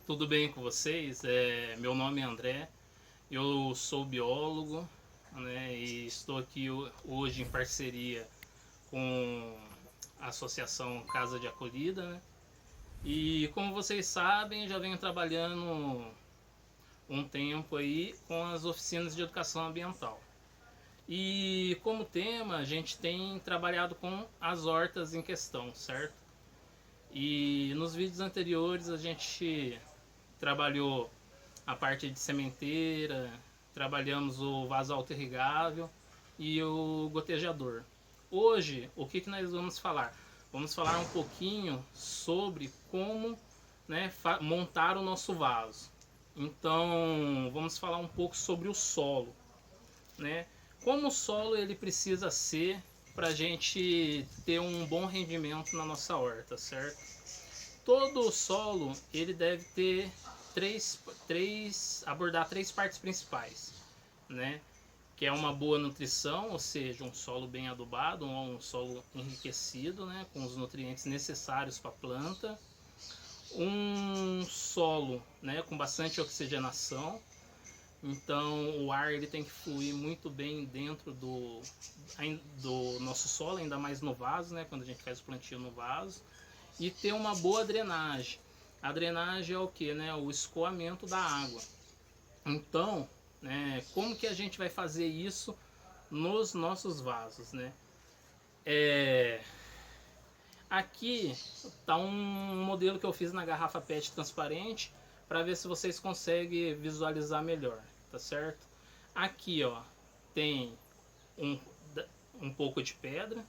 Tudo bem com vocês? Meu nome é André, eu sou biólogo, né, e estou aqui hoje em parceria com a Associação Casa de Acolhida, né? E como vocês sabem, já venho trabalhando um tempo aí com as oficinas de educação ambiental. E como tema, a gente tem trabalhado com as hortas em questão, certo? E nos vídeos anteriores a gente trabalhou a parte de sementeira, trabalhamos o vaso auto-irrigável e o gotejador. Hoje, o que nós vamos falar? Vamos falar um pouquinho sobre como, né, montar o nosso vaso. Então, vamos falar um pouco sobre o solo, né? Como o solo ele precisa ser para a gente ter um bom rendimento na nossa horta, certo? Todo o solo ele deve ter abordar três partes principais, né? Que é uma boa nutrição, ou seja, um solo bem adubado, um solo enriquecido, né? Com os nutrientes necessários para a planta, um solo, né? Com bastante oxigenação. Então o ar ele tem que fluir muito bem dentro do nosso solo, ainda mais no vaso, né? Quando a gente faz o plantio no vaso, e ter uma boa drenagem. A drenagem é o que, né? O escoamento da água. Então, né, como que a gente vai fazer isso nos nossos vasos, né? Aqui está um modelo que eu fiz na garrafa PET transparente para ver se vocês conseguem visualizar melhor, tá certo? Aqui, ó, tem um, um pouco de pedra,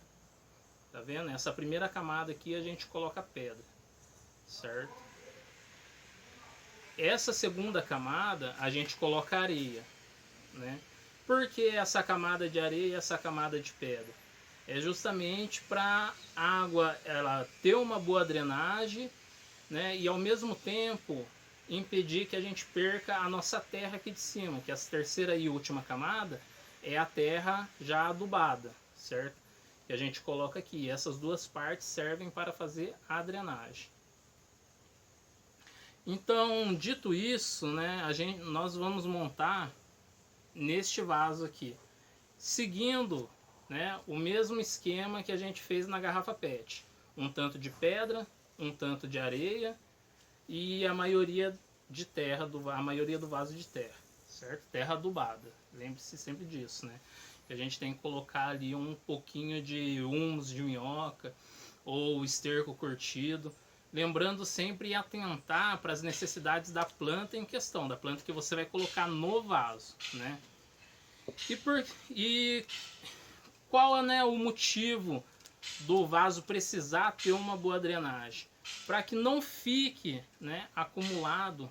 tá vendo? Essa primeira camada aqui a gente coloca pedra, certo? Essa segunda camada a gente coloca areia, né? Por que essa camada de areia e essa camada de pedra? É justamente para a água ela ter uma boa drenagem, né? E ao mesmo tempo impedir que a gente perca a nossa terra aqui de cima, que essa terceira e última camada é a terra já adubada, certo? Que a gente coloca aqui. Essas duas partes servem para fazer a drenagem. Então, dito isso, né, nós vamos montar neste vaso aqui, seguindo, né, o mesmo esquema que a gente fez na garrafa PET. Um tanto de pedra, um tanto de areia e a maioria de terra, a maioria do vaso de terra, certo? Terra adubada, lembre-se sempre disso, né? Que a gente tem que colocar ali um pouquinho de humus de minhoca ou esterco curtido, lembrando sempre atentar para as necessidades da planta em questão, da planta que você vai colocar no vaso, né? E qual é, né, o motivo do vaso precisar ter uma boa drenagem? Para que não fique, né, acumulado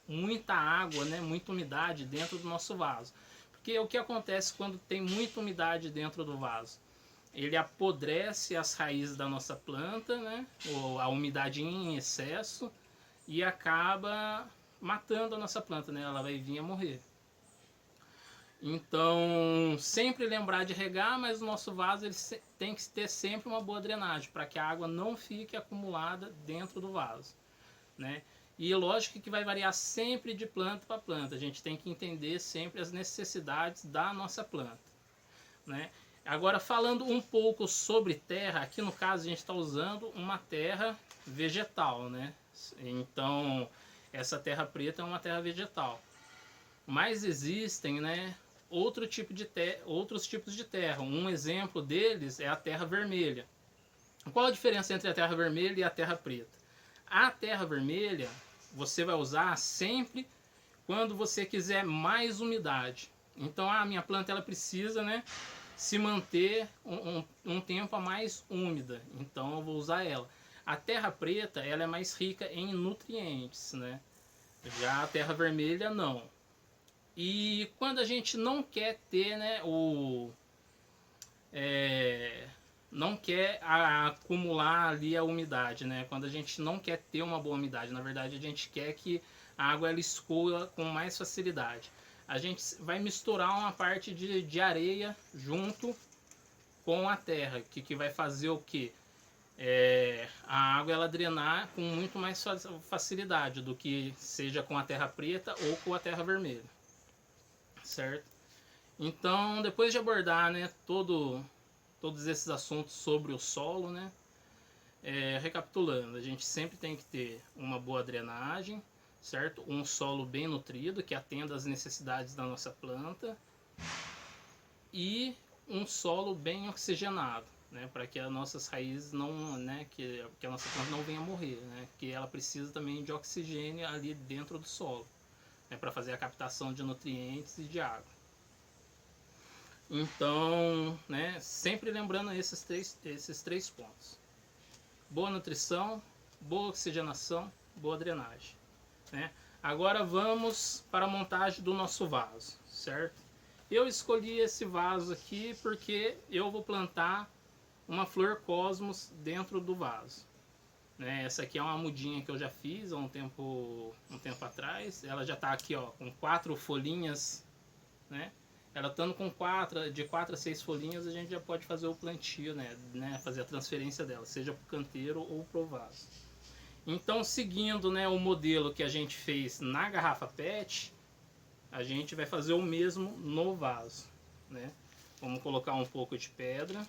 muita água, né, muita umidade dentro do nosso vaso. Porque o que acontece quando tem muita umidade dentro do vaso? Ele apodrece as raízes da nossa planta, né, ou a umidade em excesso, e acaba matando a nossa planta, né, ela vai vir a morrer. Então, sempre lembrar de regar, mas o nosso vaso ele tem que ter sempre uma boa drenagem, para que a água não fique acumulada dentro do vaso, né? E lógico que vai variar sempre de planta para planta, a gente tem que entender sempre as necessidades da nossa planta, né? Agora, falando um pouco sobre terra, aqui no caso a gente está usando uma terra vegetal, né? Então, essa terra preta é uma terra vegetal. Mas existem, né, outros tipos de terra. Um exemplo deles é a terra vermelha. Qual a diferença entre a terra vermelha e a terra preta? A terra vermelha você vai usar sempre quando você quiser mais umidade. Então a minha planta ela precisa, né, se manter um tempo a mais úmida. Então eu vou usar ela. A terra preta ela é mais rica em nutrientes, né? Já a terra vermelha não. E quando a gente não quer ter, né, não quer acumular ali a umidade, né? Quando a gente não quer ter uma boa umidade, na verdade a gente quer que a água ela escoa com mais facilidade. A gente vai misturar uma parte de areia junto com a terra, que vai fazer o que? a água ela drenar com muito mais facilidade do que seja com a terra preta ou com a terra vermelha, certo? Então, depois de abordar, né, todos esses assuntos sobre o solo, né, recapitulando, a gente sempre tem que ter uma boa drenagem, certo? Um solo bem nutrido que atenda às necessidades da nossa planta e um solo bem oxigenado, né, para que as nossas raízes não, né, que a nossa planta não venha morrer, né, que ela precisa também de oxigênio ali dentro do solo, né, para fazer a captação de nutrientes e de água. Então, né, sempre lembrando esses três pontos: boa nutrição, boa oxigenação, boa drenagem, né? Agora vamos para a montagem do nosso vaso, certo? Eu escolhi esse vaso aqui porque eu vou plantar uma flor cosmos dentro do vaso, né? Essa aqui é uma mudinha que eu já fiz há um tempo atrás. Ela já está aqui, ó, com 4 folhinhas, né? Ela estando com de 4 a 6 folhinhas, a gente já pode fazer o plantio, né? Fazer a transferência dela, seja para o canteiro ou para o vaso. Então, seguindo, né, o modelo que a gente fez na garrafa PET, a gente vai fazer o mesmo no vaso, né? Vamos colocar um pouco de pedra.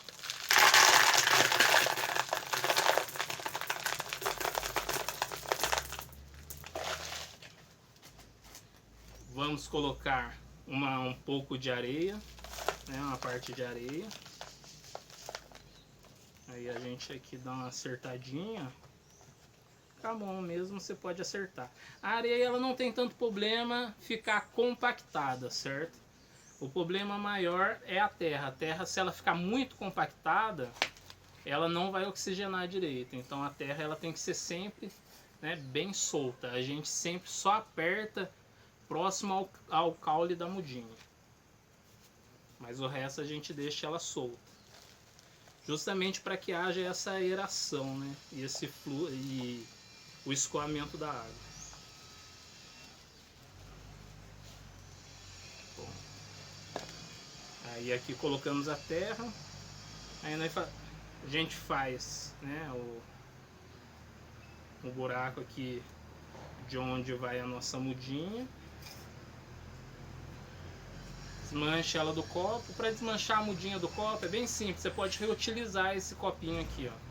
Vamos colocar um pouco de areia, né, uma parte de areia. Aí a gente aqui dá uma acertadinha. Com a mão mesmo você pode acertar. A areia ela não tem tanto problema ficar compactada, certo? O problema maior é a terra. A terra, se ela ficar muito compactada, ela não vai oxigenar direito. Então a terra ela tem que ser sempre, né, bem solta. A gente sempre só aperta próximo ao caule da mudinha. Mas o resto a gente deixa ela solta. Justamente para que haja essa aeração, né? E esse fluxo e o escoamento da água. Bom. Aí aqui colocamos a terra. Aí a gente faz, né, o buraco aqui de onde vai a nossa mudinha. Desmancha ela do copo. Para desmanchar a mudinha do copo é bem simples, você pode reutilizar esse copinho aqui, ó.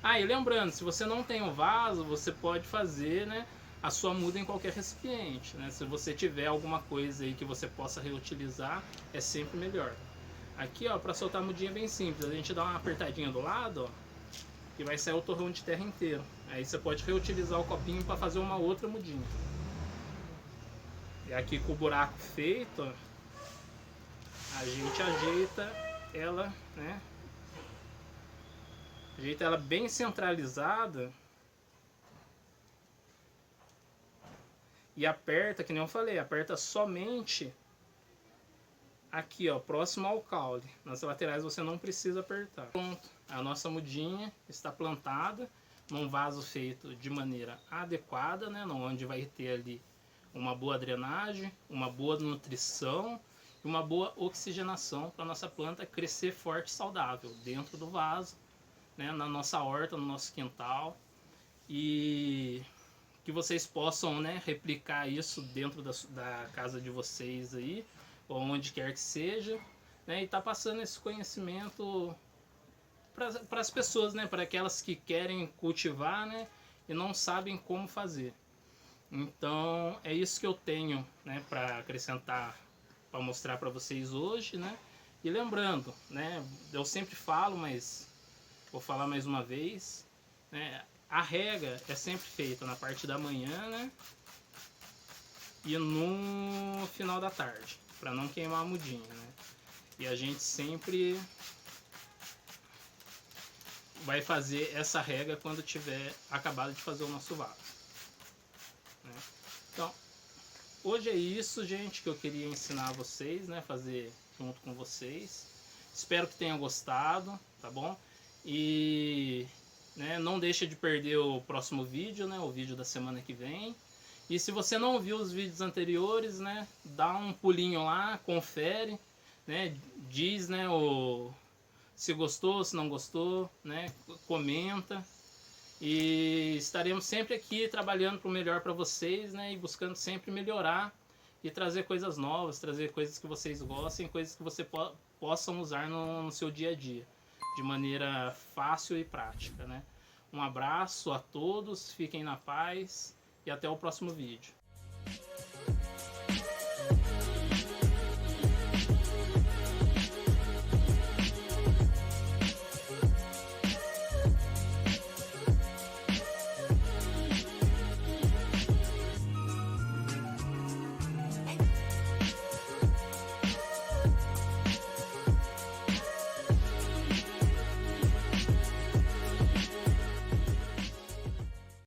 Ah, e lembrando, se você não tem um vaso, você pode fazer, né, a sua muda em qualquer recipiente, né? Se você tiver alguma coisa aí que você possa reutilizar, é sempre melhor. Aqui, ó, para soltar a mudinha é bem simples, a gente dá uma apertadinha do lado, ó, e vai sair o torrão de terra inteiro. Aí você pode reutilizar o copinho para fazer uma outra mudinha. E aqui com o buraco feito, ó, a gente ajeita ela, né? Ajeita ela bem centralizada. E aperta, que nem eu falei, aperta somente aqui, ó, próximo ao caule. Nas laterais você não precisa apertar. Pronto, a nossa mudinha está plantada num vaso feito de maneira adequada, né? Onde vai ter ali uma boa drenagem, uma boa nutrição e uma boa oxigenação para a nossa planta crescer forte e saudável dentro do vaso, né, na nossa horta, no nosso quintal, e que vocês possam, né, replicar isso dentro da casa de vocês aí, ou onde quer que seja, né, e tá passando esse conhecimento para as pessoas, né, para aquelas que querem cultivar, né, e não sabem como fazer. Então é isso que eu tenho, né, para acrescentar, para mostrar para vocês hoje, né. E lembrando, né, eu sempre falo, mas vou falar mais uma vez, né, a rega é sempre feita na parte da manhã, né, e no final da tarde, para não queimar a mudinha, né. E a gente sempre vai fazer essa rega quando tiver acabado de fazer o nosso vaso, né. Então, hoje é isso, gente, que eu queria ensinar a vocês, né, fazer junto com vocês. Espero que tenham gostado, tá bom? E, né, não deixa de perder o próximo vídeo, né, o vídeo da semana que vem. E se você não viu os vídeos anteriores, né, dá um pulinho lá, confere, né, diz, né, se gostou, se não gostou, né? Comenta. E estaremos sempre aqui trabalhando para o melhor para vocês, né? E buscando sempre melhorar e trazer coisas novas, trazer coisas que vocês gostem, coisas que você possam usar no seu dia a dia, de maneira fácil e prática, né? Um abraço a todos, fiquem na paz e até o próximo vídeo.